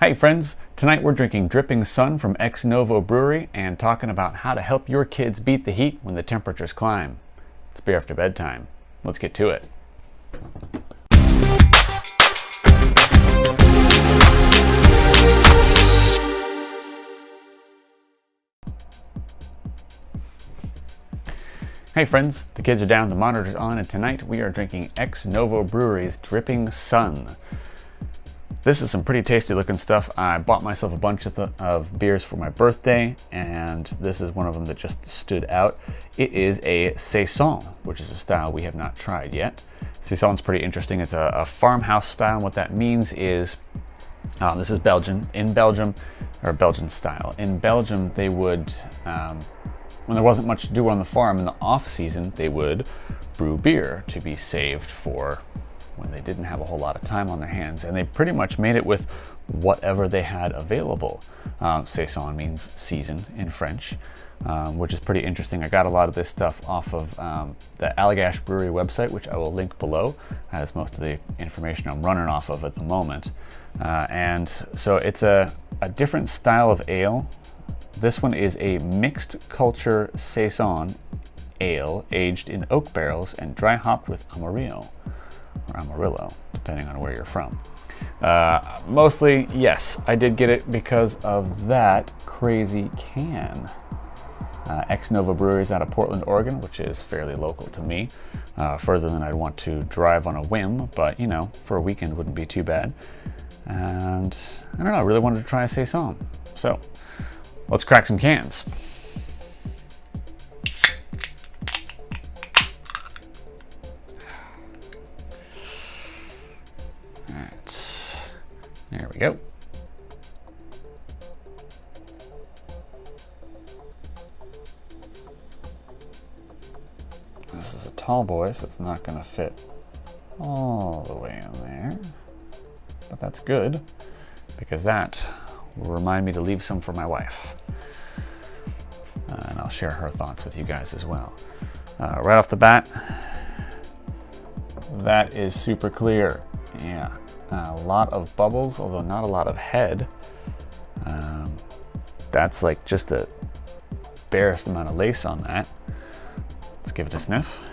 Hey friends, tonight we're drinking Dripping Sun from Ex Novo Brewery and talking about how to help your kids beat the heat when the temperatures climb. It's beer after bedtime. Let's get to it. Hey friends, the kids are down, the monitor's on, and tonight we are drinking Ex Novo Brewery's Dripping Sun. This is some pretty tasty looking stuff. I bought myself a bunch of beers for my birthday, and this is one of them that just stood out. It is a SAISON, which is a style we have not tried yet. SAISON's pretty interesting. It's a farmhouse style, and what that means is, this is Belgian. In Belgium, or Belgian style. In Belgium, they would, when there wasn't much to do on the farm in the off season, they would brew beer to be saved for when they didn't have a whole lot of time on their hands, and they pretty much made it with whatever they had available. Saison means season in French, which is pretty interesting. I got a lot of this stuff off of the Allagash Brewery website, which I will link below, as most of the information I'm running off of at the moment. And so it's a different style of ale. This one is a mixed culture Saison ale aged in oak barrels and dry hopped with Amarillo. Or Amarillo, depending on where you're from. Mostly, yes, I did get it because of that crazy can. Ex Novo Brewery is out of Portland, Oregon, which is fairly local to me. Further than I'd want to drive on a whim, but you know, for a weekend wouldn't be too bad. And I don't know, I really wanted to try a Saison. So, let's crack some cans. There we go. This is a tall boy, so it's not going to fit all the way in there. But that's good, because that will remind me to leave some for my wife. And I'll share her thoughts with you guys as well. Right off the bat, that is super clear. Yeah. A lot of bubbles, although not a lot of head. That's like just a barest amount of lace on that. Let's give it a sniff.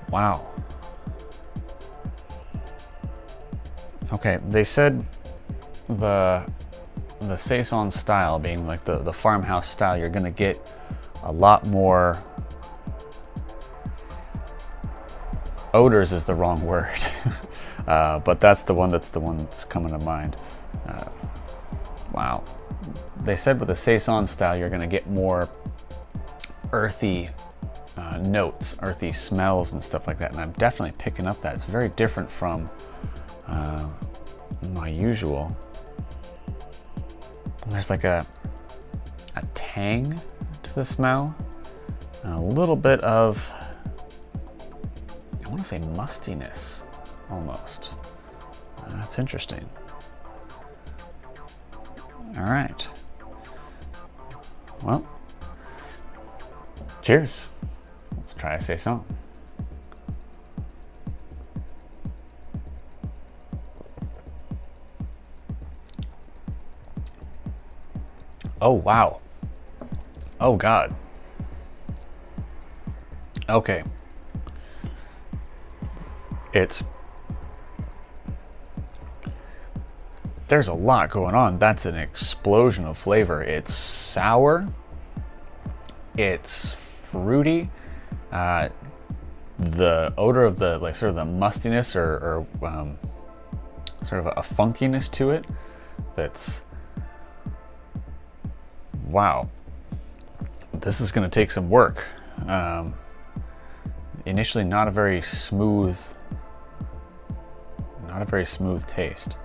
Wow. Okay, they said the Saison style being like the farmhouse style, you're gonna get a lot more. Odors is the wrong word, but that's the one that's coming to mind. Wow. They said with the Saison style, you're gonna get more earthy notes, earthy smells and stuff like that, and I'm definitely picking up that. It's very different from my usual. There's like a tang to the smell, and a little bit of, I want to say mustiness, almost. That's interesting. All right. Well, cheers. Let's try a Saison. Oh, wow. Oh, God. Okay. There's a lot going on. That's an explosion of flavor. It's sour, it's fruity, the odor of the, like, sort of the mustiness or sort of a funkiness to it that's, wow, this is going to take some work. Initially not a very smooth taste.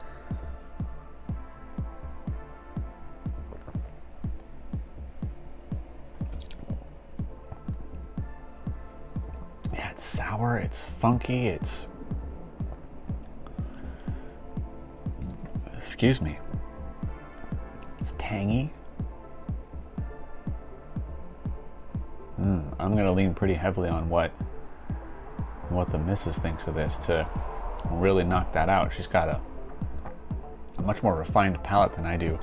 Yeah, it's sour, it's funky, it's, excuse me, it's tangy. I'm gonna lean pretty heavily on what the missus thinks of this to really knock that out. She's got a much more refined palate than I do.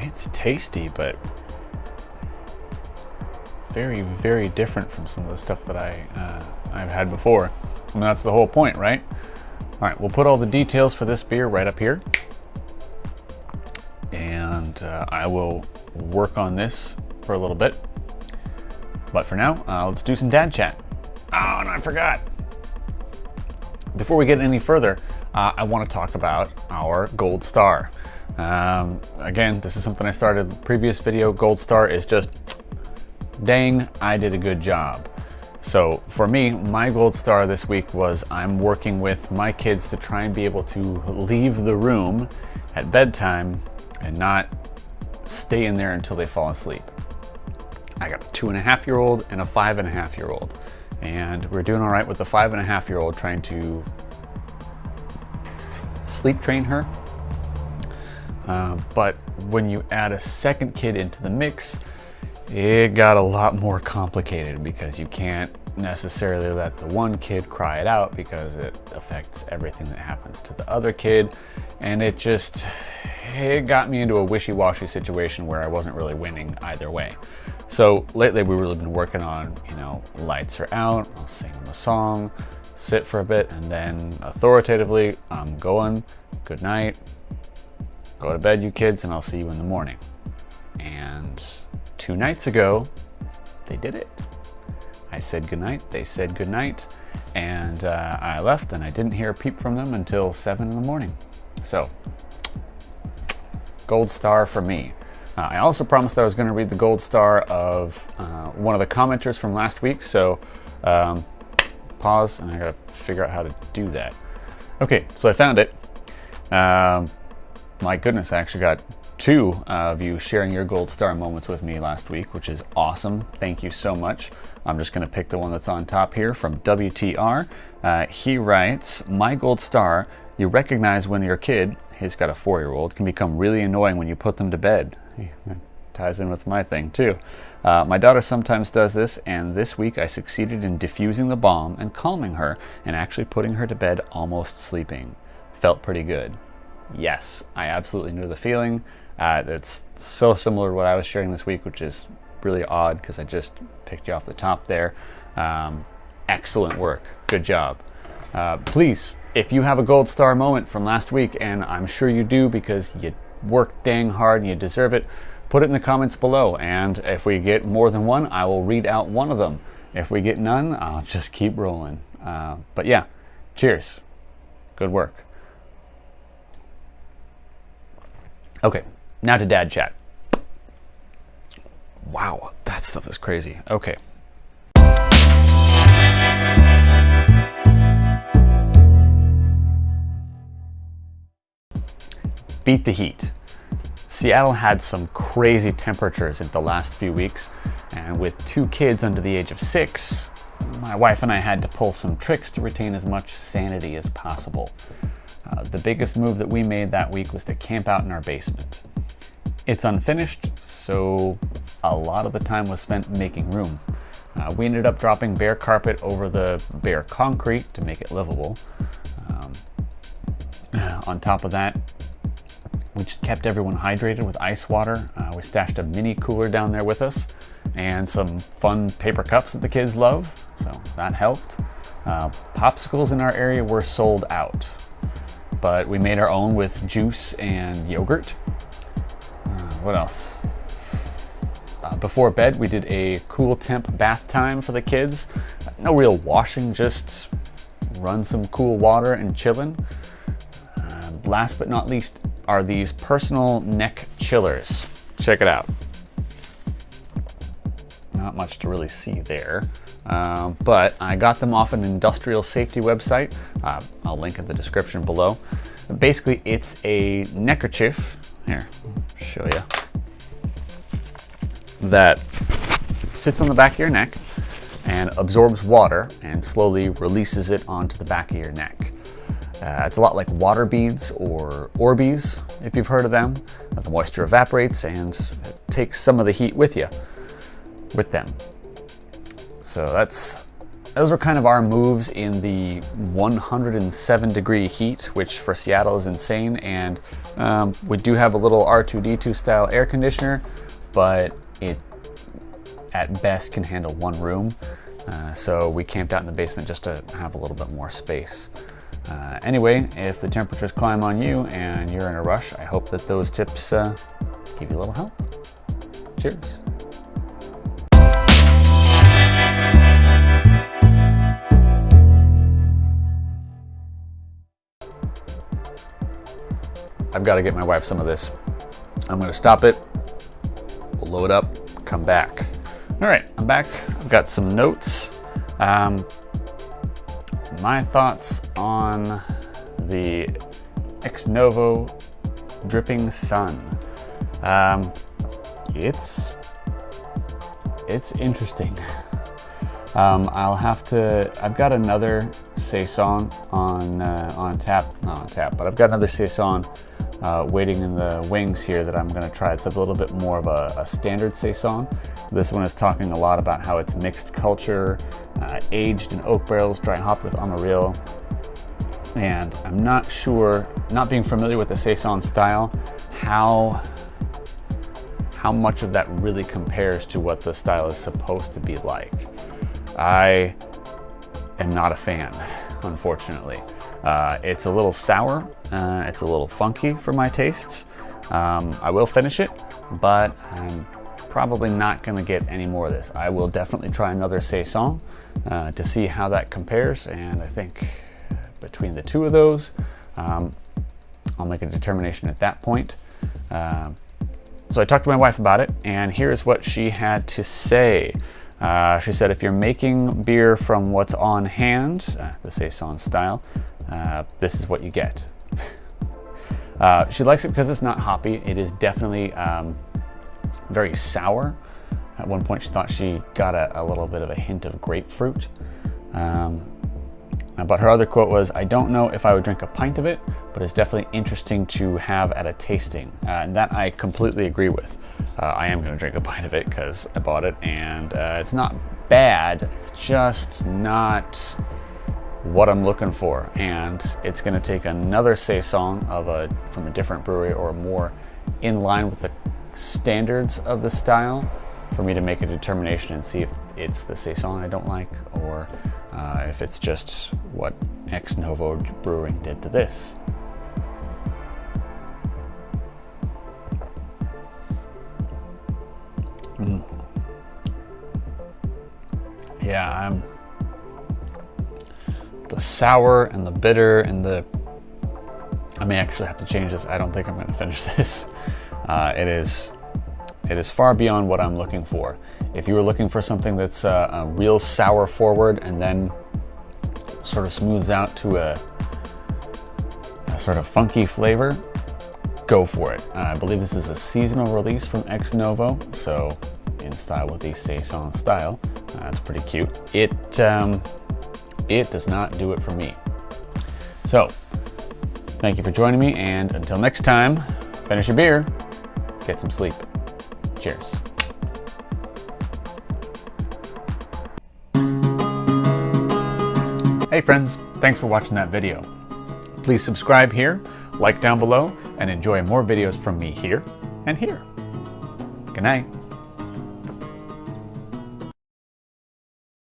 It's tasty, but very, very different from some of the stuff that I've had before. And that's the whole point, right? All right, we'll put all the details for this beer right up here. And I will work on this for a little bit. But for now, let's do some dad chat. Oh, and I forgot. Before we get any further, I want to talk about our Gold Star. Again, this is something I started in the previous video. Gold Star is just, dang, I did a good job. So for me, my Gold Star this week was I'm working with my kids to try and be able to leave the room at bedtime and not stay in there until they fall asleep. I got a 2.5-year-old and a 5.5-year-old, and we're doing all right with the 5.5-year-old, trying to sleep train her. But when you add a second kid into the mix, it got a lot more complicated because you can't necessarily let the one kid cry it out because it affects everything that happens to the other kid. And it got me into a wishy-washy situation where I wasn't really winning either way. So lately we've really been working on, lights are out, I'll sing them a song, sit for a bit, and then authoritatively, I'm going, good night, go to bed you kids, and I'll see you in the morning. And 2 nights ago, they did it. I said goodnight, they said goodnight, and I left, and I didn't hear a peep from them until 7 in the morning. So, Gold Star for me. I also promised that I was going to read the Gold Star of one of the commenters from last week, so pause, and I gotta figure out how to do that. Okay, so I found it. My goodness, I actually got 2 of you sharing your Gold Star moments with me last week, which is awesome. Thank you so much. I'm just going to pick the one that's on top here from WTR. He writes, my Gold Star, you recognize when your kid, he's got a 4-year-old, can become really annoying when you put them to bed. That ties in with my thing too. My daughter sometimes does this, and this week I succeeded in diffusing the bomb and calming her and actually putting her to bed almost sleeping. Felt pretty good. Yes, I absolutely knew the feeling. It's so similar to what I was sharing this week, which is really odd because I just picked you off the top there. Excellent work. Good job. Please, if you have a Gold Star moment from last week, and I'm sure you do because you worked dang hard and you deserve it, put it in the comments below. And if we get more than one, I will read out one of them. If we get none, I'll just keep rolling. But yeah, cheers. Good work. Okay, now to dad chat. Wow, that stuff is crazy. Okay. Beat the heat. Seattle had some crazy temperatures in the last few weeks, and with 2 kids under the age of 6, my wife and I had to pull some tricks to retain as much sanity as possible. The biggest move that we made that week was to camp out in our basement. It's unfinished, so a lot of the time was spent making room. We ended up dropping bare carpet over the bare concrete to make it livable. On top of that, we just kept everyone hydrated with ice water. We stashed a mini cooler down there with us and some fun paper cups that the kids love, so that helped. Popsicles in our area were sold out, but we made our own with juice and yogurt. What else? Before bed, we did a cool temp bath time for the kids. No real washing, just run some cool water and chillin'. Last but not least are these personal neck chillers. Check it out. Not much to really see there, but I got them off an industrial safety website. I'll link in the description below. Basically, it's a neckerchief. Here, I'll show you. That sits on the back of your neck and absorbs water and slowly releases it onto the back of your neck. It's a lot like water beads or Orbeez, if you've heard of them. The moisture evaporates and it takes some of the heat with them. So those were kind of our moves in the 107 degree heat, which for Seattle is insane. And we do have a little R2D2 style air conditioner, but it at best can handle one room. So we camped out in the basement just to have a little bit more space. Anyway, if the temperatures climb on you and you're in a rush, I hope that those tips give you a little help. Cheers. I've got to get my wife some of this. I'm going to stop it. We'll load up, come back. All right, I'm back. I've got some notes. My thoughts on the Ex Novo Dripping Sun. It's interesting. I've got another SAISON on tap, not on tap, but I've got another SAISON waiting in the wings here that I'm gonna try. It's a little bit more of a standard SAISON. This one is talking a lot about how it's mixed culture, aged in oak barrels, dry hopped with Amarillo. And I'm not sure, not being familiar with the SAISON style, how much of that really compares to what the style is supposed to be like. I am not a fan, unfortunately. It's a little sour, it's a little funky for my tastes. I will finish it, but I'm probably not gonna get any more of this. I will definitely try another SAISON to see how that compares, and I think between the two of those, I'll make a determination at that point. So I talked to my wife about it, and here's what she had to say. She said, if you're making beer from what's on hand, the SAISON style, this is what you get. She likes it because it's not hoppy. It is definitely very sour. At one point she thought she got a little bit of a hint of grapefruit. But her other quote was, I don't know if I would drink a pint of it, but it's definitely interesting to have at a tasting. And that I completely agree with. I am going to drink a pint of it because I bought it, and it's not bad. It's just not what I'm looking for. And it's going to take another SAISON from a different brewery or more in line with the standards of the style for me to make a determination and see if it's the SAISON I don't like, or if it's just what Ex Novo Brewing did to this. Yeah, the sour and the bitter and I may actually have to change this. I don't think I'm going to finish this. It is far beyond what I'm looking for. If you were looking for something that's a real sour forward and then sort of smooths out to a sort of funky flavor, go for it. I believe this is a seasonal release from Ex Novo, so in style with the SAISON style. That's pretty cute. It does not do it for me. So, thank you for joining me, and until next time, finish your beer, get some sleep. Cheers. Hey friends, thanks for watching that video. Please subscribe here, like down below, and enjoy more videos from me here and here. Good night.